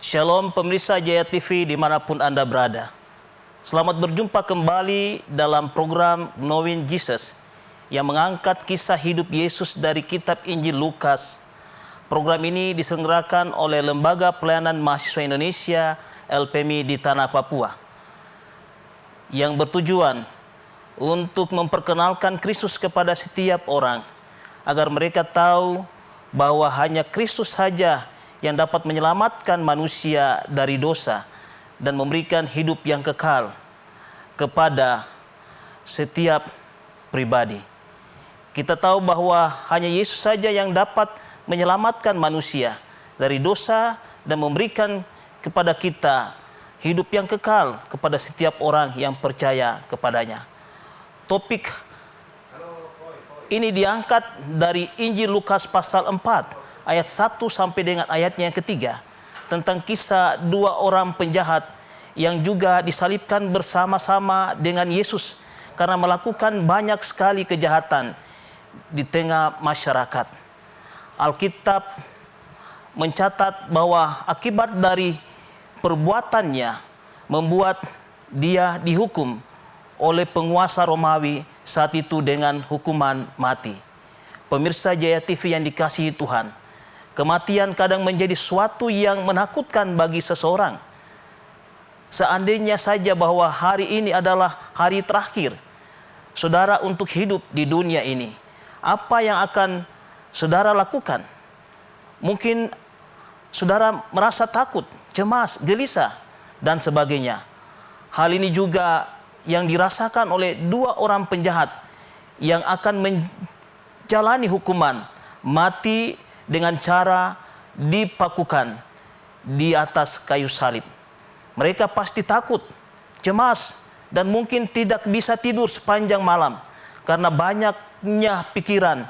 Shalom pemirsa Jaya TV dimanapun Anda berada. Selamat berjumpa kembali dalam program Knowing Jesus yang mengangkat kisah hidup Yesus dari kitab Injil Lukas. Program ini diselenggarakan oleh Lembaga Pelayanan Mahasiswa Indonesia LPMI di Tanah Papua yang bertujuan untuk memperkenalkan Kristus kepada setiap orang agar mereka tahu bahwa hanya Kristus saja yang dapat menyelamatkan manusia dari dosa dan memberikan hidup yang kekal kepada setiap pribadi. Kita tahu bahwa hanya Yesus saja yang dapat menyelamatkan manusia dari dosa dan memberikan kepada kita hidup yang kekal kepada setiap orang yang percaya kepadanya. Topik ini diangkat dari Injil Lukas pasal 4 ayat 1 sampai dengan ayatnya yang ketiga, tentang kisah dua orang penjahat yang juga disalibkan bersama-sama dengan Yesus karena melakukan banyak sekali kejahatan di tengah masyarakat. Alkitab mencatat bahwa akibat dari perbuatannya membuat dia dihukum oleh penguasa Romawi saat itu dengan hukuman mati. Pemirsa Jaya TV yang dikasihi Tuhan, kematian kadang menjadi suatu yang menakutkan bagi seseorang. Seandainya saja bahwa hari ini adalah hari terakhir saudara untuk hidup di dunia ini, apa yang akan saudara lakukan? Mungkin saudara merasa takut, cemas, gelisah, dan sebagainya. Hal ini juga yang dirasakan oleh dua orang penjahat yang akan menjalani hukuman mati dengan cara dipakukan di atas kayu salib. Mereka pasti takut, cemas, dan mungkin tidak bisa tidur sepanjang malam karena banyaknya pikiran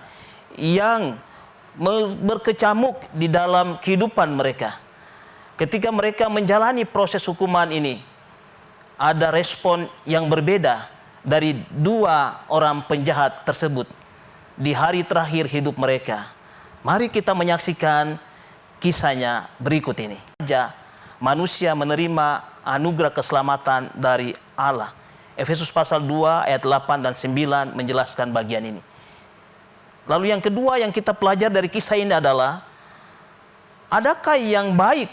yang berkecamuk di dalam kehidupan mereka. Ketika mereka menjalani proses hukuman ini, ada respon yang berbeda dari dua orang penjahat tersebut di hari terakhir hidup mereka. Mari kita menyaksikan kisahnya berikut ini. Manusia menerima anugerah keselamatan dari Allah. Efesus pasal 2 ayat 8 dan 9 menjelaskan bagian ini. Lalu yang kedua yang kita pelajari dari kisah ini adalah, adakah yang baik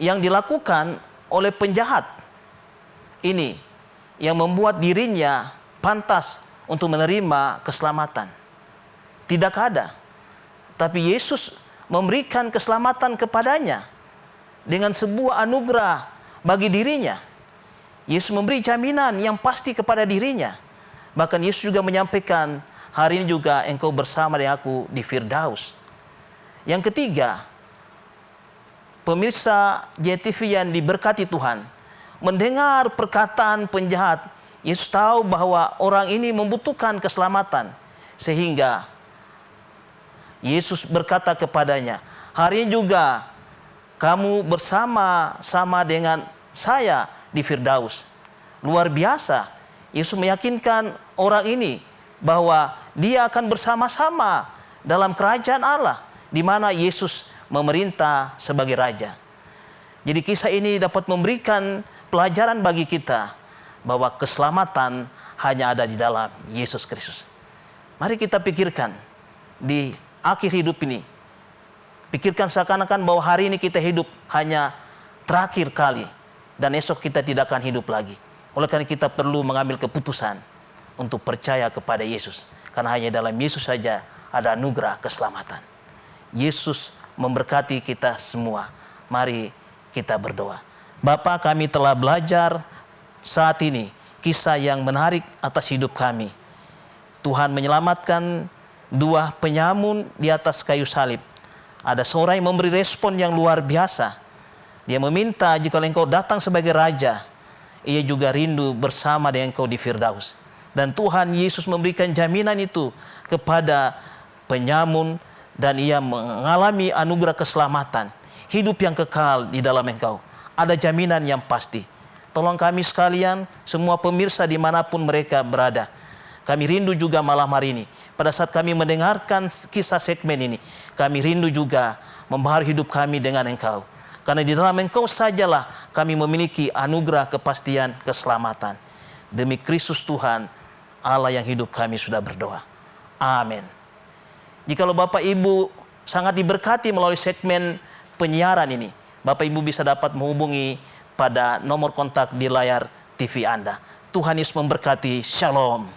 yang dilakukan oleh penjahat ini yang membuat dirinya pantas untuk menerima keselamatan? Tidak ada. Tapi Yesus memberikan keselamatan kepadanya dengan sebuah anugerah bagi dirinya. Yesus memberi jaminan yang pasti kepada dirinya. Bahkan Yesus juga menyampaikan, hari ini juga engkau bersama dengan aku di Firdaus. Yang ketiga, pemirsa JTV yang diberkati Tuhan, mendengar perkataan penjahat, Yesus tahu bahwa orang ini membutuhkan keselamatan. Sehingga Yesus berkata kepadanya, hari ini juga kamu bersama-sama dengan saya di Firdaus. Luar biasa. Yesus meyakinkan orang ini bahwa dia akan bersama-sama dalam kerajaan Allah, di mana Yesus memerintah sebagai raja. Jadi kisah ini dapat memberikan pelajaran bagi kita bahwa keselamatan hanya ada di dalam Yesus Kristus. Mari kita pikirkan di akhir hidup ini. Pikirkan seakan-akan bahwa hari ini kita hidup hanya terakhir kali dan esok kita tidak akan hidup lagi. Oleh karena kita perlu mengambil keputusan untuk percaya kepada Yesus. Karena hanya dalam Yesus saja ada anugerah keselamatan. Yesus memberkati kita semua. Mari kita berdoa. Bapa, kami telah belajar saat ini kisah yang menarik atas hidup kami. Tuhan menyelamatkan dua penyamun di atas kayu salib. Ada seorang yang memberi respon yang luar biasa. Dia meminta jika engkau datang sebagai raja, ia juga rindu bersama dengan engkau di Firdaus. Dan Tuhan Yesus memberikan jaminan itu kepada penyamun dan ia mengalami anugerah keselamatan, hidup yang kekal di dalam engkau. Ada jaminan yang pasti. Tolong kami sekalian, semua pemirsa dimanapun mereka berada, kami rindu juga malam hari ini. Pada saat kami mendengarkan kisah segmen ini, kami rindu juga membaharui hidup kami dengan engkau. Karena di dalam Engkau sajalah kami memiliki anugerah kepastian keselamatan. Demi Kristus Tuhan, Allah yang hidup, kami sudah berdoa. Amin. Jikalau Bapak Ibu sangat diberkati melalui segmen penyiaran ini, Bapak Ibu bisa dapat menghubungi pada nomor kontak di layar TV Anda. Tuhan Yesus memberkati. Shalom.